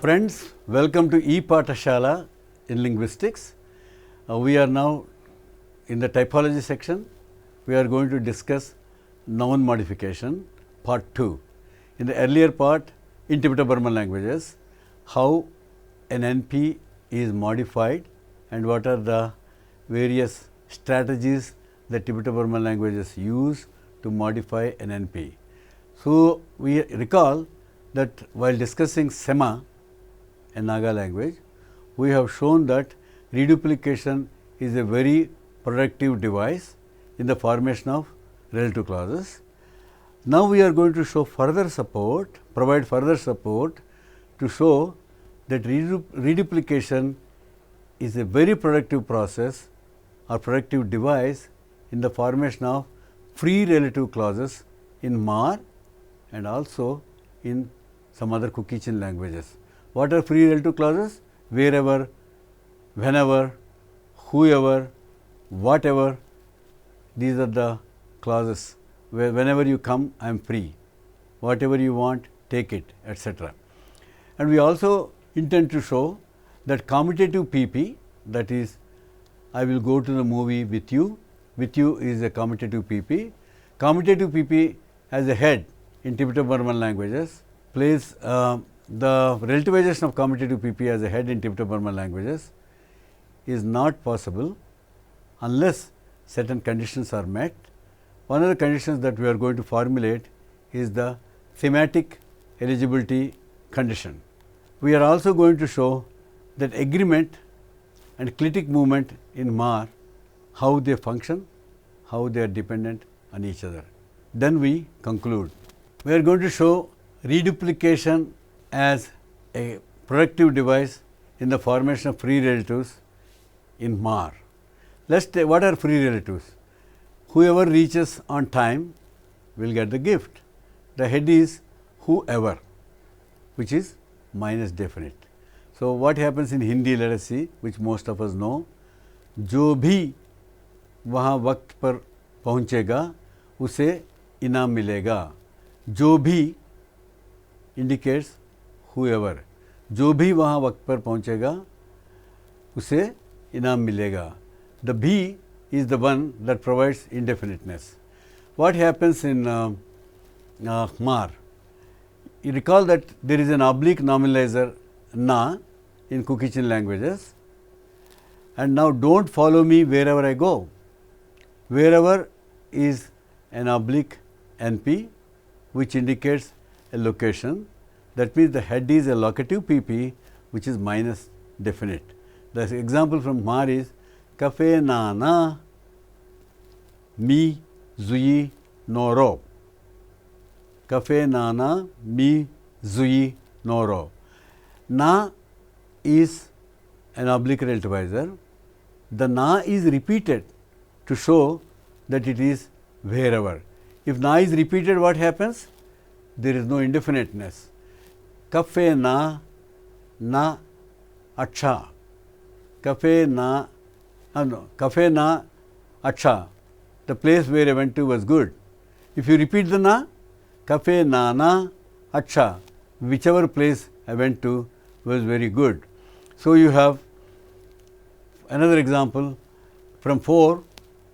Friends, welcome to ePathashala in linguistics. We are now in the typology section. We are going to discuss noun modification part 2. In the earlier part in Tibeto-Burman languages, how an NP is modified and what are the various strategies that Tibeto-Burman languages use to modify an NP. So, we recall that while discussing Sema, a Naga language, we have shown that reduplication is a very productive device in the formation of relative clauses. Now, we are going to show further support, provide further support to show that reduplication is a very productive process or productive device in the formation of free relative clauses in Maar and also in some other Kuki-Chin languages. What are free relative clauses? Wherever, whenever, whoever, whatever, these are the clauses where whenever you come I am free, whatever you want take it, etc. And we also intend to show that commutative PP, that is I will go to the movie with you is a commutative PP. Commutative PP as a head in Tibeto-Burman languages plays the relativization of commutative PP as a head in Tibeto-Burman languages is not possible unless certain conditions are met. One of the conditions that we are going to formulate is the thematic eligibility condition. We are also going to show that agreement and clitic movement in Maar, how they function, how they are dependent on each other. Then we conclude. We are going to show reduplication as a productive device in the formation of free relatives in Maar. Let us take what are free relatives? Whoever reaches on time will get the gift. The head is whoever, which is minus definite. So, what happens in Hindi, let us see, which most of us know. जो भी वहाँ वक्त पर पहुँचेगा उसे इनाम मिलेगा. जो भी indicates whoever. जो भी वहाँ वक्त पर पहुँचेगा उसे इनाम मिलेगा. The be is the one that provides indefiniteness. What happens in Maar? You recall that there is an oblique nominalizer na in Kuki-Chin languages, and now do not follow me wherever I go. Wherever is an oblique NP which indicates a location, that means the head is a locative PP which is minus definite. The example from Maar is Cafe na na mi zui noro. Cafe na na mi zui noro. Na is an oblique relativizer. The na is repeated to show that it is wherever. If na is repeated, what happens? There is no indefiniteness. Cafe na na acha. Cafe na cafe na acha. The place where I went to was good. If you repeat the na, cafe na na acha, whichever place I went to was very good. So, you have another example from 4,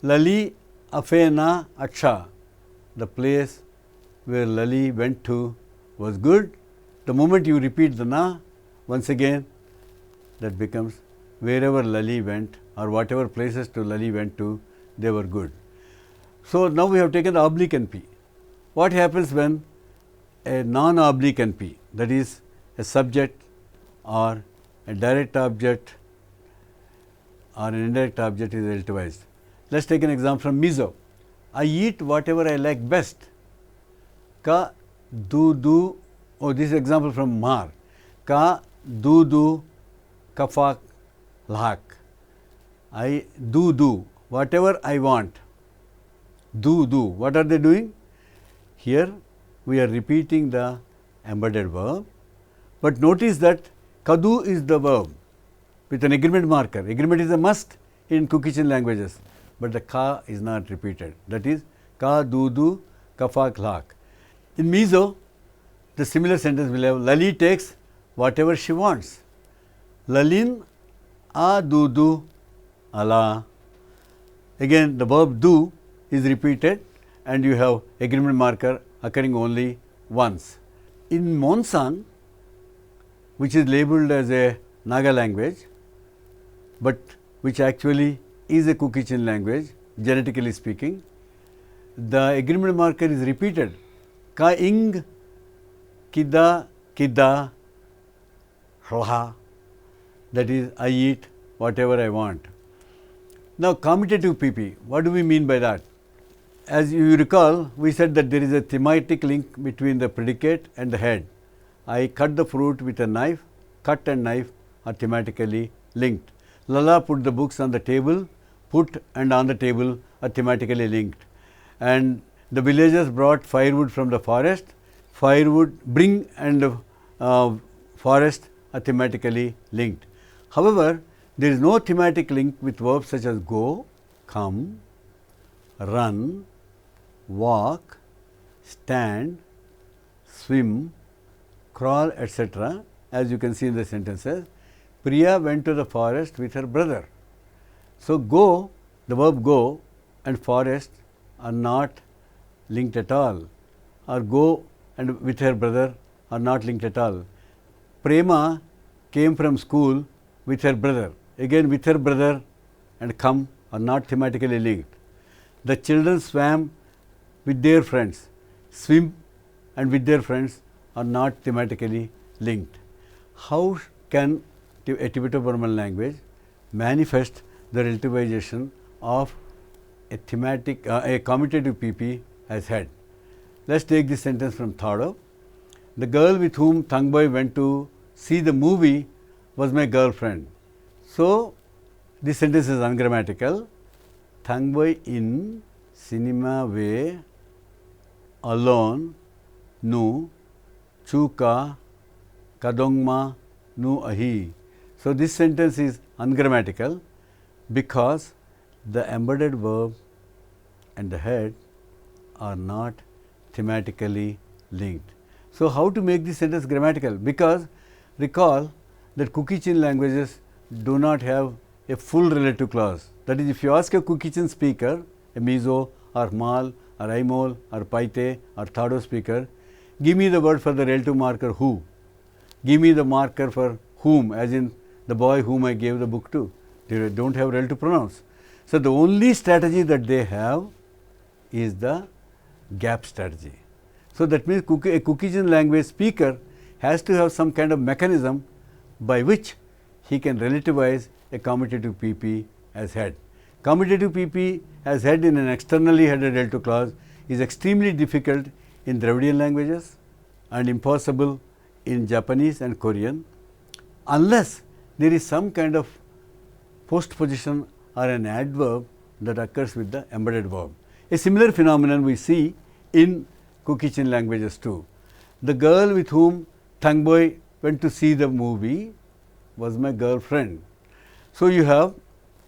Lali afe na acha, the place where Lali went to was good. The moment you repeat the na, once again that becomes wherever Lali went or whatever places to Lali went to, they were good. So, now we have taken the oblique NP. What happens when a non-oblique NP, that is a subject or a direct object or an indirect object is relativized? Let us take an example from Mizo. I eat whatever I like best. Ka du, oh, this is example from Maar. Ka du kafak lhak. I do whatever I want. Do. What are they doing? Here we are repeating the embedded verb, but notice that kadu is the verb with an agreement marker. Agreement is a must in Kuki-Chin languages, but the ka is not repeated. That is ka du kafak lhak. In Mizo, the similar sentence will have Lali takes whatever she wants. Lalin a du ala. Again the verb do is repeated and you have agreement marker occurring only once. In Monsang, which is labeled as a Naga language, but which actually is a Kuki-Chin language, genetically speaking, the agreement marker is repeated. Ka ing, kida, kida, hla, that is I eat whatever I want. Now commutative PP, what do we mean by that? As you recall, we said that there is a thematic link between the predicate and the head. I cut the fruit with a knife, cut and knife are thematically linked. Lala put the books on the table, put and on the table are thematically linked. And the villagers brought firewood from the forest, firewood, bring and forest are thematically linked. However, there is no thematic link with verbs such as go, come, run, walk, stand, swim, crawl, etc. As you can see in the sentences. Priya went to the forest with her brother. So, go, the verb go and forest are not linked at all, or go and with her brother are not linked at all. Prema came from school with her brother. Again with her brother and come are not thematically linked. The children swam with their friends. Swim and with their friends are not thematically linked. How can a Tibeto-Burman language manifest the relativization of a thematic, a commutative PP as head? Let us take this sentence from Thado. The girl with whom Thangboy went to see the movie was my girlfriend. So, this sentence is ungrammatical. Thangboy in cinema way alone nu chuka kadongma nu ahi. So, this sentence is ungrammatical because the embedded verb and the head are not thematically linked. So, how to make this sentence grammatical? Because recall that Kuki-Chin languages do not have a full relative clause. That is, if you ask a Kuki-Chin speaker, a Mizo or Mal or Aimol or Paite or Thado speaker, give me the word for the relative marker who, give me the marker for whom, as in the boy whom I gave the book to. They do not have relative pronouns. So, the only strategy that they have is the gap strategy. So, that means a Kuki-Chin language speaker has to have some kind of mechanism by which he can relativize a commutative PP as head. Commutative PP as head in an externally headed relative clause is extremely difficult in Dravidian languages and impossible in Japanese and Korean, unless there is some kind of postposition or an adverb that occurs with the embedded verb. A similar phenomenon we see in Kuki-Chin languages too. The girl with whom Thangboy went to see the movie was my girlfriend. So, you have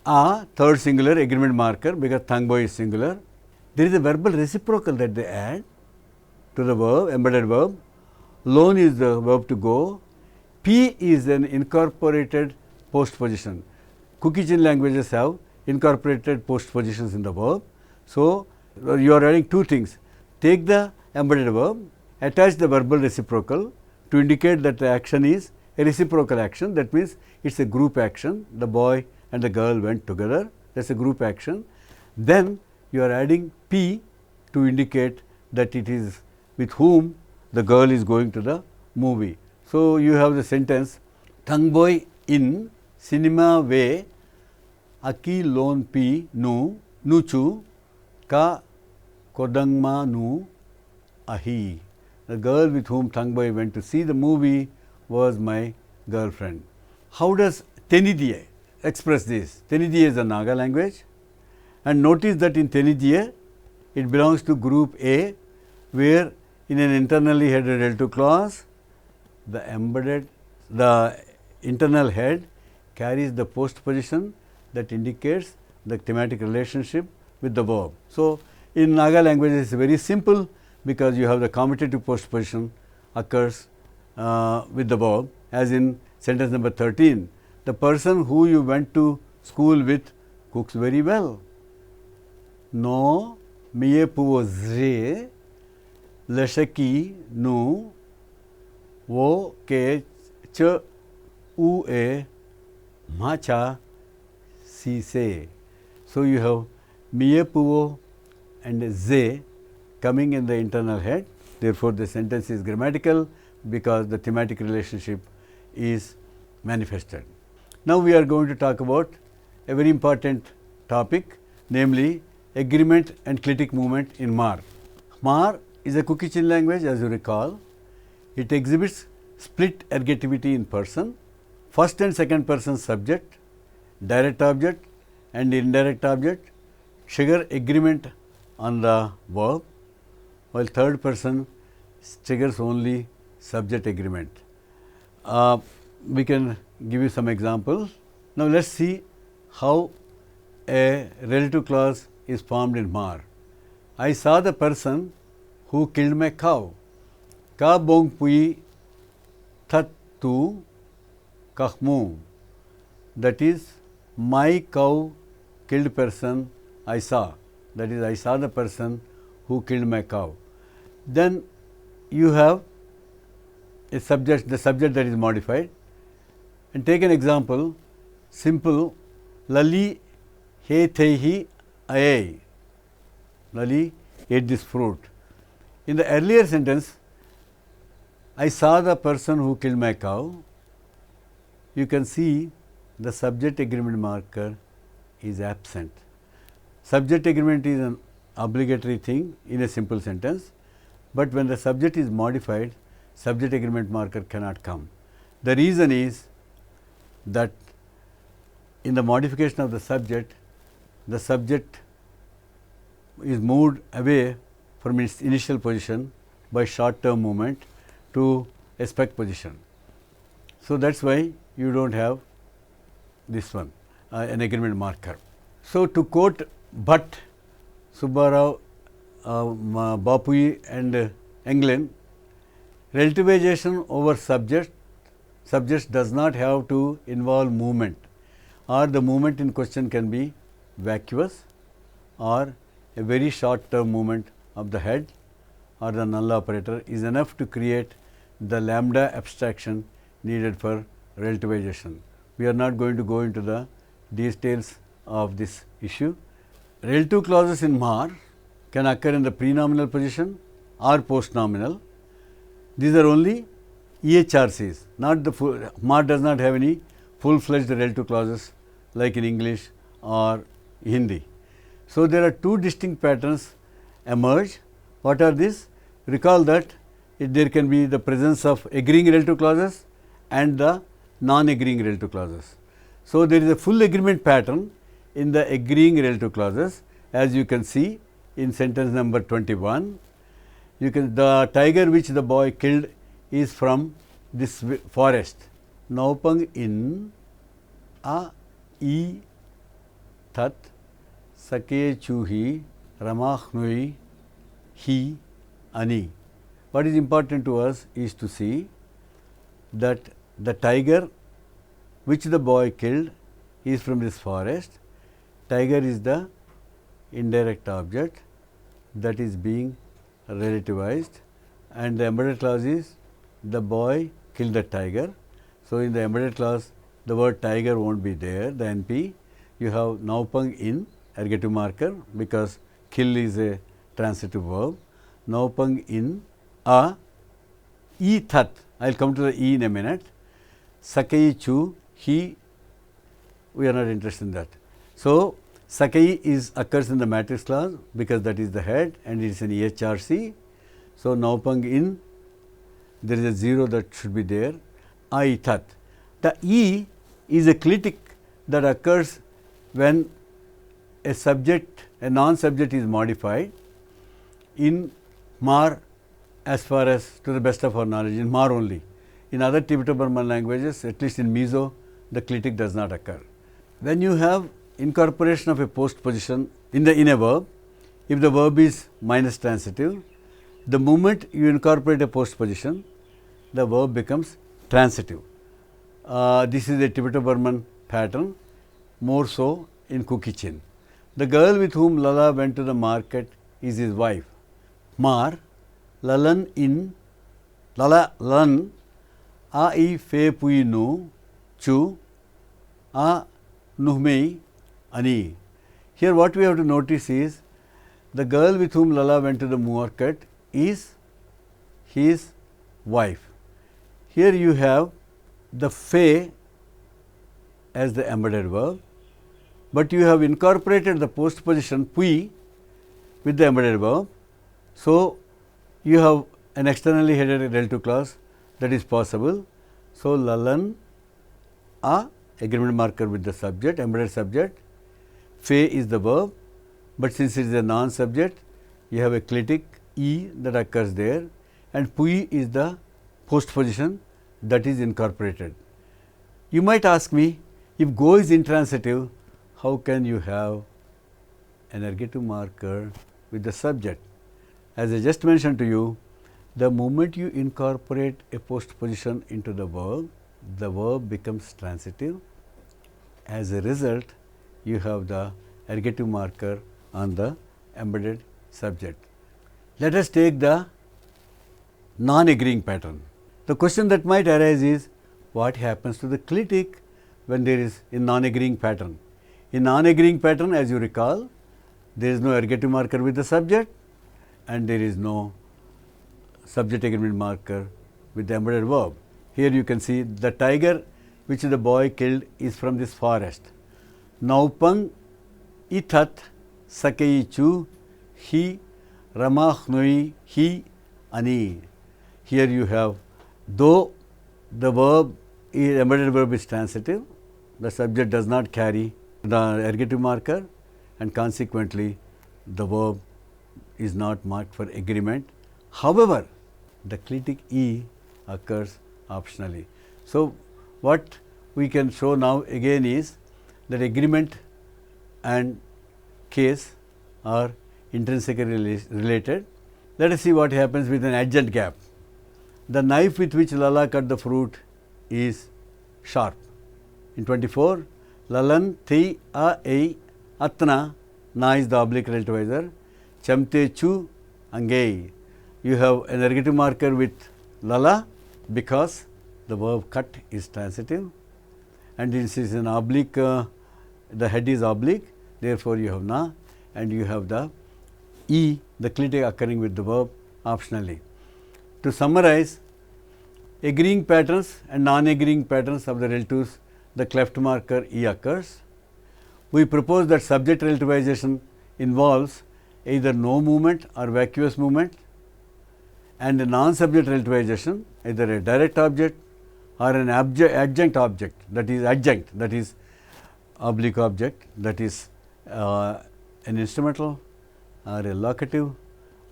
a third singular agreement marker because Thangboy is singular. There is a verbal reciprocal that they add to the verb, embedded verb. Lone is the verb to go. P is an incorporated postposition. Kuki-Chin languages have incorporated postpositions in the verb. So, you are adding two things. Take the embedded verb, attach the verbal reciprocal to indicate that the action is a reciprocal action. That means, it is a group action. The boy and the girl went together, that is a group action. Then you are adding P to indicate that it is with whom the girl is going to the movie. So, you have the sentence Thangboy in cinema way aki lon pi nu nuchu ka kodangma nu ahi. The girl with whom Thangboy went to see the movie was my girlfriend. How does Tenidie express this? Tenidie is a Naga language, and notice that in Tenidie it belongs to group A, where in an internally headed relative clause the internal head carries the postposition that indicates the thematic relationship with the verb. So, in Naga languages it is very simple because you have the commutative postposition occurs with the verb, as in sentence number 13. The person who you went to school with cooks very well. No mie puo zre lashaki nu wo ke ch u e macha si se. So, you have mie puo and ze coming in the internal head. Therefore, the sentence is grammatical because the thematic relationship is manifested. Now, we are going to talk about a very important topic, namely agreement and clitic movement in Maar. Maar is a Kuki-Chin language, as you recall. It exhibits split ergativity in person, first and second person subject, direct object and indirect object trigger agreement on the verb, while third person triggers only subject agreement. We can give you some examples. Now, let us see how a relative clause is formed in Maar. I saw the person who killed my cow. Ka bong pui that tu kahmu. That is, my cow killed person I saw. That is, I saw the person who killed my cow. Then you have a subject, the subject that is modified. And take an example, simple, Lali he thehi aye. Lali ate this fruit. In the earlier sentence, I saw the person who killed my cow. You can see the subject agreement marker is absent. Subject agreement is an obligatory thing in a simple sentence, but when the subject is modified, subject agreement marker cannot come. The reason is that in the modification of the subject is moved away from its initial position by short term movement to a spec position. So, that is why you do not have this one, an agreement marker. So, to quote Bhatt, Subbarao, Bapui and Englund, relativization over subjects does not have to involve movement, or the movement in question can be vacuous or a very short term movement of the head or the null operator is enough to create the lambda abstraction needed for relativization. We are not going to go into the details of this issue. Relative clauses in Maar can occur in the pre-nominal position or post-nominal. These are only EHRCs, not the full. Maar does not have any full-fledged relative clauses like in English or Hindi. So, there are two distinct patterns emerge. What are these? Recall that there can be the presence of agreeing relative clauses and the non-agreeing relative clauses. So, there is a full agreement pattern in the agreeing relative clauses, as you can see in sentence number 21. You can, the tiger which the boy killed is from this forest. Naupang in a e that sake chuhi ramakhnui he ani. What is important to us is to see that the tiger which the boy killed is from this forest. Tiger is the indirect object that is being relativized, and the embedded clause is the boy killed the tiger. So, in the embedded clause the word tiger will not be there, the NP. You have naupang in ergative marker because kill is a transitive verb. Naupang in a e that, I will come to the e in a minute. Sakai chu he, we are not interested in that. So, Sakai is occurs in the matrix clause because that is the head and it is an EHRC. So, Naupang in, there is a 0 that should be there, I that. The E is a clitic that occurs when a subject, a non-subject is modified in Maar, as far as to the best of our knowledge, in Maar only. In other Tibeto-Burman languages, at least in Mizo, the clitic does not occur. When you have incorporation of a post position in a verb, if the verb is minus transitive, the moment you incorporate a post position, the verb becomes transitive. This is a Tibeto-Burman pattern, more so in Kukichin. The girl with whom Lala went to the market is his wife. Mar, Lalan in, Lala lan, a I fe pui nu, chu, a nuhmei ani. Here what we have to notice is the girl with whom Lala went to the market is his wife. Here you have the fe as the embedded verb, but you have incorporated the postposition pui with the embedded verb. So, you have an externally headed relative clause that is possible. So, Lalan a agreement marker with the subject, embedded subject, fe is the verb, but since it is a non-subject, you have a clitic e that occurs there, and pui is the postposition that is incorporated. You might ask me, if go is intransitive, how can you have an ergative marker with the subject? As I just mentioned to you, the moment you incorporate a postposition into the verb becomes transitive. As a result, you have the ergative marker on the embedded subject. Let us take the non-agreeing pattern. The question that might arise is, what happens to the clitic when there is a non-agreeing pattern? In non-agreeing pattern, as you recall, there is no ergative marker with the subject and there is no subject agreement marker with the embedded verb. Here you can see the tiger which the boy killed is from this forest. Naupang ithat sakei chu hi ramachnui hi ani. Here you have, though the verb is embedded verb is transitive, the subject does not carry the ergative marker and consequently the verb is not marked for agreement. However, the clitic e occurs optionally. So, what we can show now again is that agreement and case are intrinsically related. Let us see what happens with an adjunct gap. The knife with which Lala cut the fruit is sharp. In 24, Lalan thi a ei atna, na is the oblique relativizer, chamte chu angei. You have an ergative marker with Lala because the verb cut is transitive and this is an oblique, the head is oblique, therefore, you have na and you have the e, the clitic occurring with the verb optionally. To summarize, agreeing patterns and non-agreeing patterns of the relatives, the cleft marker e occurs. We propose that subject relativization involves either no movement or vacuous movement, and a non-subject relativization, either a direct object or an adjunct object, that is oblique object, that is an instrumental or a locative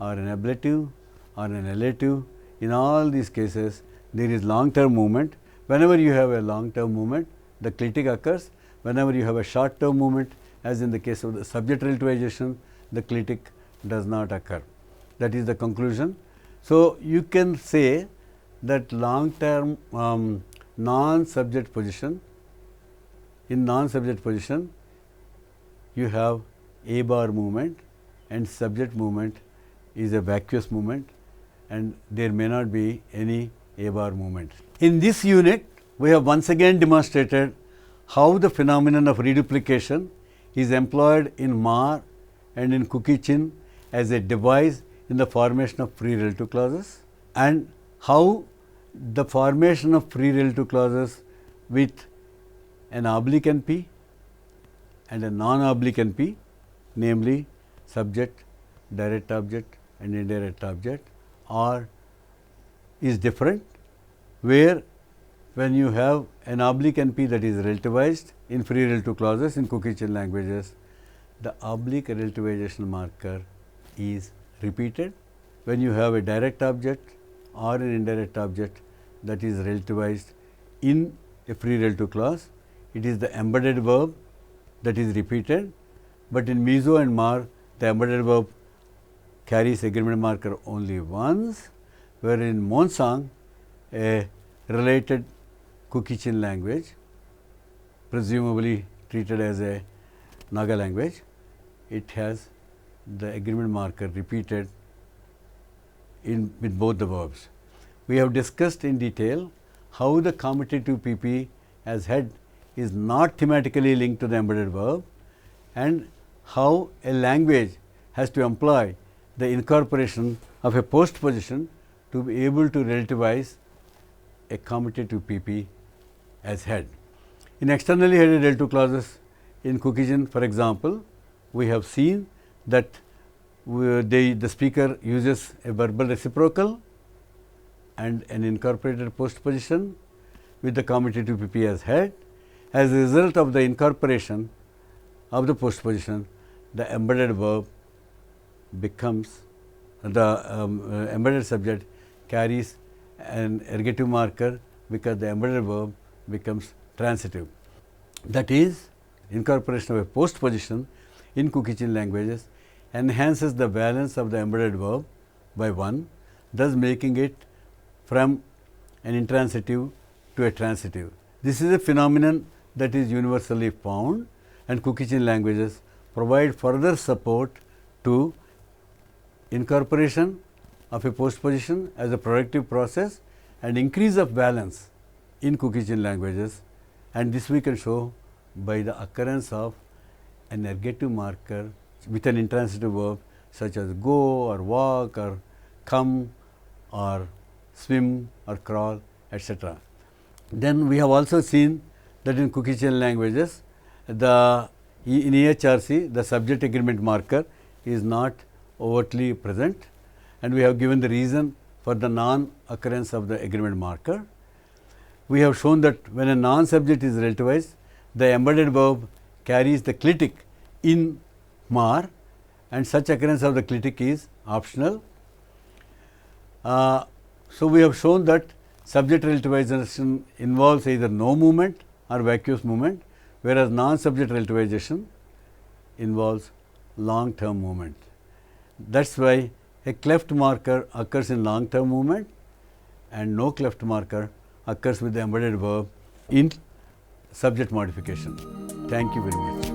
or an ablative or an elative. In all these cases, there is long term movement. Whenever you have a long term movement, the clitic occurs. Whenever you have a short term movement, as in the case of the subject relativization, the clitic does not occur. That is the conclusion. So, you can say that long term non-subject position, in non-subject position you have a bar movement and subject movement is a vacuous movement and there may not be any a bar movement. In this unit, we have once again demonstrated how the phenomenon of reduplication is employed in Mar and in Kukichin as a device in the formation of free relative clauses, and how the formation of free relative clauses with an oblique NP and a non-oblique NP, namely subject, direct object and indirect object, is different, where when you have an oblique NP that is relativized in free relative clauses in Kukichin languages, the oblique relativization marker is repeated. When you have a direct object or an indirect object that is relativized in a free relative clause, it is the embedded verb that is repeated, but in Mizo and Mar, the embedded verb carries agreement marker only once, where in Monsang a related Kuki-Chin language, presumably treated as a Naga language, it has the agreement marker repeated with both the verbs. We have discussed in detail how the commutative PP as head is not thematically linked to the embedded verb, and how a language has to employ the incorporation of a postposition to be able to relativize a commutative PP as head. In externally headed L2 clauses in Kuki-Chin, for example, we have seen that the speaker uses a verbal reciprocal and an incorporated postposition with the commutative PP as head. As a result of the incorporation of the postposition, the embedded verb becomes the embedded subject carries an ergative marker because the embedded verb becomes transitive. That is, incorporation of a postposition in Kuki-Chin languages enhances the valence of the embedded verb by 1, thus making it from an intransitive to a transitive. This is a phenomenon that is universally found, and Kuki-Chin languages provide further support to incorporation of a postposition as a productive process and increase of valence in Kuki-Chin languages, and this we can show by the occurrence of an ergative marker with an intransitive verb such as go or walk or come or swim or crawl, etc. Then we have also seen that in Kuki-Chin languages, in EHRC the subject agreement marker is not overtly present, and we have given the reason for the non-occurrence of the agreement marker. We have shown that when a non-subject is relativized, the embedded verb carries the clitic in mar, and such occurrence of the clitic is optional. So, we have shown that subject relativization involves either no movement or vacuous movement, whereas non-subject relativization involves long term movement. That is why a cleft marker occurs in long term movement and no cleft marker occurs with the embedded verb in subject modification. Thank you very much.